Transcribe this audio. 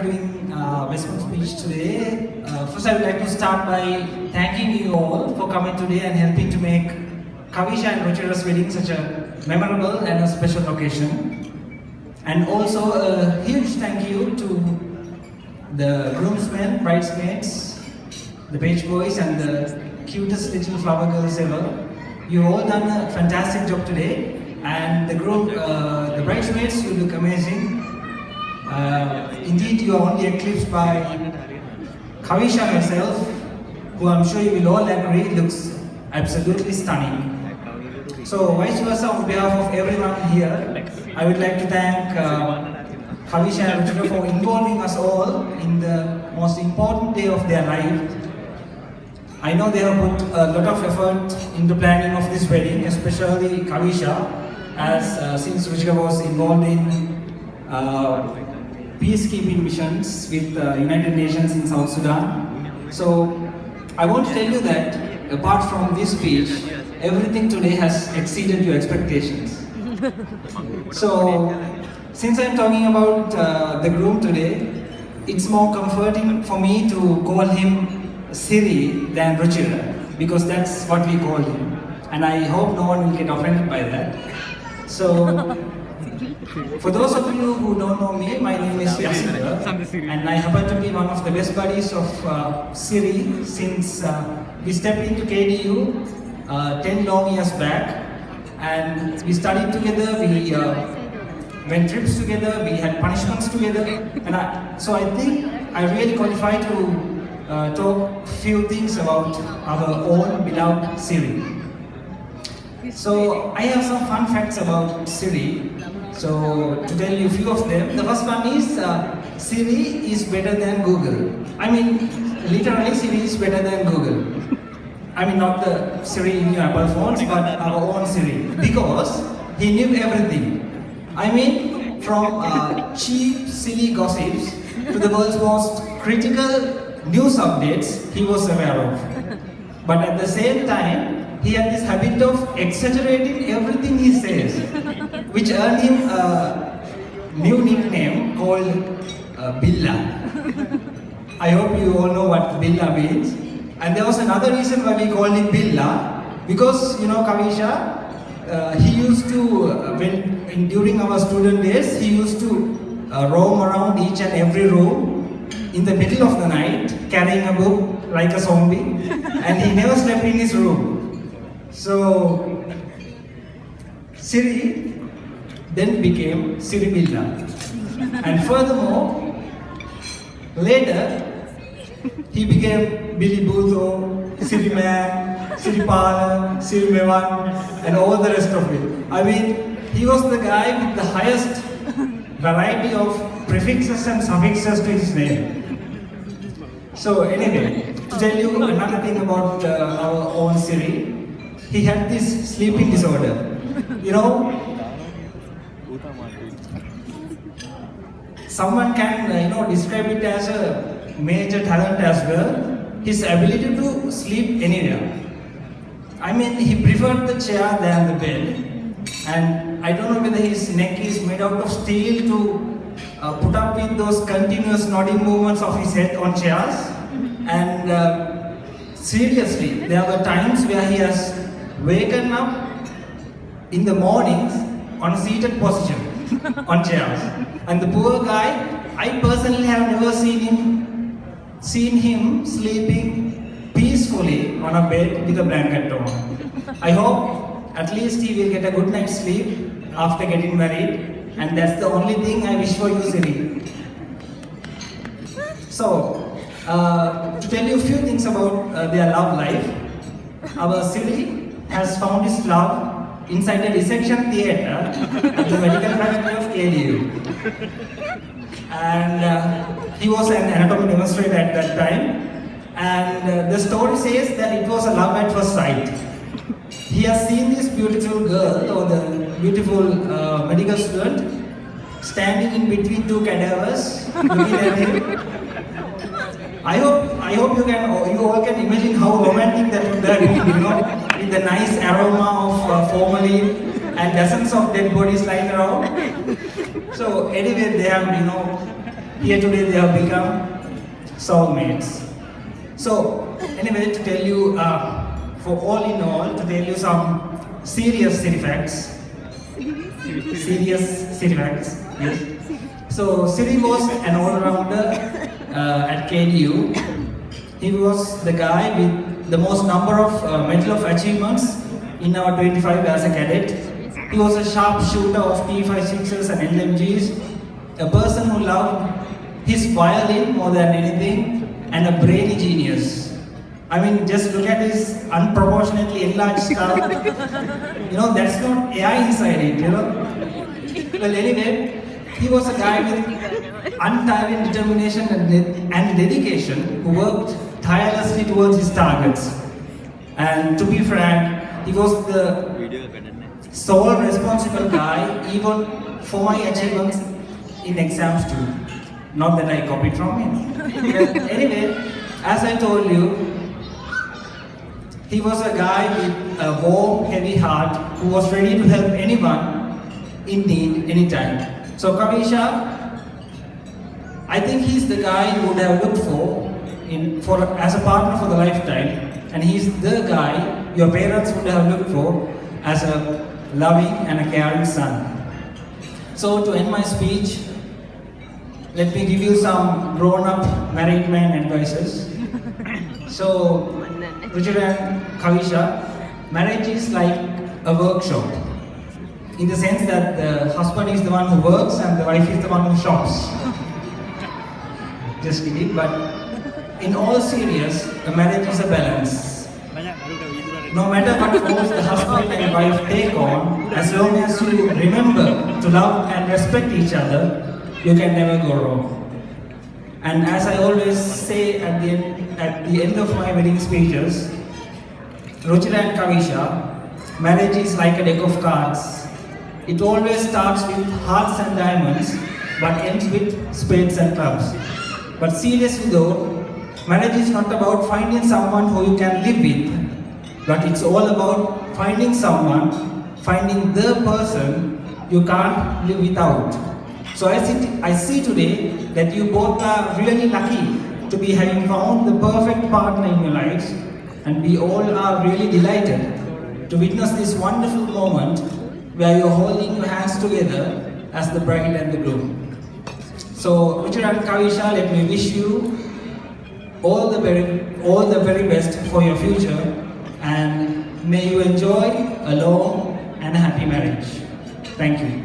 giving Bestman speech today. First, I would like to start by thanking you all for coming today and helping to make Kavisha and Ruchira's wedding such a memorable and a special occasion. And also a huge thank you to the groomsmen, bridesmaids, the page boys, and the cutest little flower girls ever. You've all done a fantastic job today, and the bridesmaids, you look amazing. Indeed, you are only eclipsed by Kavisha herself, who I'm sure you will all agree looks absolutely stunning. So, vice versa, on behalf of everyone here, I would like to thank Kavisha and Ruchira for involving us all in the most important day of their life. I know they have put a lot of effort into planning of this wedding, especially Kavisha, as since Ruchira was involved in peacekeeping missions with United Nations in South Sudan. So I want to tell you that apart from this speech, everything today has exceeded your expectations. So since I'm talking about the groom today, it's more comforting for me to call him Siri than Ruchira, because that's what we call him. And I hope no one will get offended by that. So for those of you who don't know me, my name is Siri, and I happen to be one of the best buddies of Siri since we stepped into KDU 10 long years back, and we studied together, we went trips together, we had punishments together, and so I think I really qualify to talk few things about our own beloved Siri. So I have some fun facts about Siri. So to tell you a few of them, the first one is Siri is better than Google. I mean, literally Siri is better than Google. I mean, not the Siri in your Apple phones, but our own Siri, because he knew everything. I mean, from cheap, silly gossips to the world's most critical news updates, he was aware of. But at the same time, he had this habit of exaggerating everything he says, which earned him a new nickname called Billa. I hope you all know what Billa means. And there was another reason why we called him Billa, because you know Kavisha, he used to, during our student days, he used to roam around each and every room in the middle of the night, carrying a book like a zombie, and he never slept in his room. So, Siri then became Siri Billa. And furthermore, later, he became Billy Butho, Siri Man, Siri Pala, Siri Mevan, and all the rest of it. I mean, he was the guy with the highest variety of prefixes and suffixes to his name. So anyway, to tell you another thing about our own Siri, he had this sleeping disorder. You know, someone can describe it as a major talent as well. His ability to sleep anywhere. I mean, he preferred the chair than the bed. And I don't know whether his neck is made out of steel to put up with those continuous nodding movements of his head on chairs. And seriously, there were times where he has waken up in the mornings on a seated position on chairs. And the poor guy, I personally have never seen him sleeping peacefully on a bed with a blanket on. I hope at least he will get a good night's sleep after getting married, and that's the only thing I wish for you, Siri. So, to tell you a few things about their love life, our Siri has found his love inside a dissection theatre at the medical faculty of KDU. And he was an anatomy demonstrator at that time. And the story says that it was a love at first sight. He has seen this beautiful girl, or the beautiful medical student, standing in between two cadavers, looking at him. I hope you all can imagine how romantic that would have been, with the nice aroma of formalin and dozens of dead bodies lying around. So anyway, they have, here today they have become soulmates. So, anyway, to tell you, for all in all, to tell you some serious city facts. Serious city facts, yes. So, Siri was an all-rounder at KDU. He was the guy with the most number of Medal of Achievements in our 25 as a cadet. He was a sharpshooter of P56s and LMGs, a person who loved his violin more than anything, and a brainy genius. I mean, just look at his unproportionately enlarged skull. You know, that's not AI inside it, you know. Well, anyway, he was a guy with untiring determination and dedication who worked tirelessly towards his targets. And to be frank, he was the sole responsible guy even for my achievements in exams too. Not that I copied from him. But anyway, as I told you, he was a guy with a warm, heavy heart who was ready to help anyone in need anytime. So Kavisha, I think he's the guy you would have looked for as a partner for the lifetime, and he's the guy your parents would have looked for as a loving and a caring son. So to end my speech, let me give you some grown-up married man advices. So, Richard and Kavisha, marriage is like a workshop, in the sense that the husband is the one who works and the wife is the one who shops. Just kidding, but in all serious, a marriage is a balance. No matter what roles the husband and wife take on, as long as you remember to love and respect each other, you can never go wrong. And as I always say at the end of my wedding speeches, Ruchira and Kavisha, marriage is like a deck of cards. It always starts with hearts and diamonds, but ends with spades and clubs. But seriously though, marriage is not about finding someone who you can live with, but it's all about finding the person you can't live without. So I see today that you both are really lucky to be having found the perfect partner in your lives, and we all are really delighted to witness this wonderful moment where you're holding your hands together as the bride and the groom. So Richard and Kavisha, let me wish you all the very best for your future, and may you enjoy a long and happy marriage. Thank you.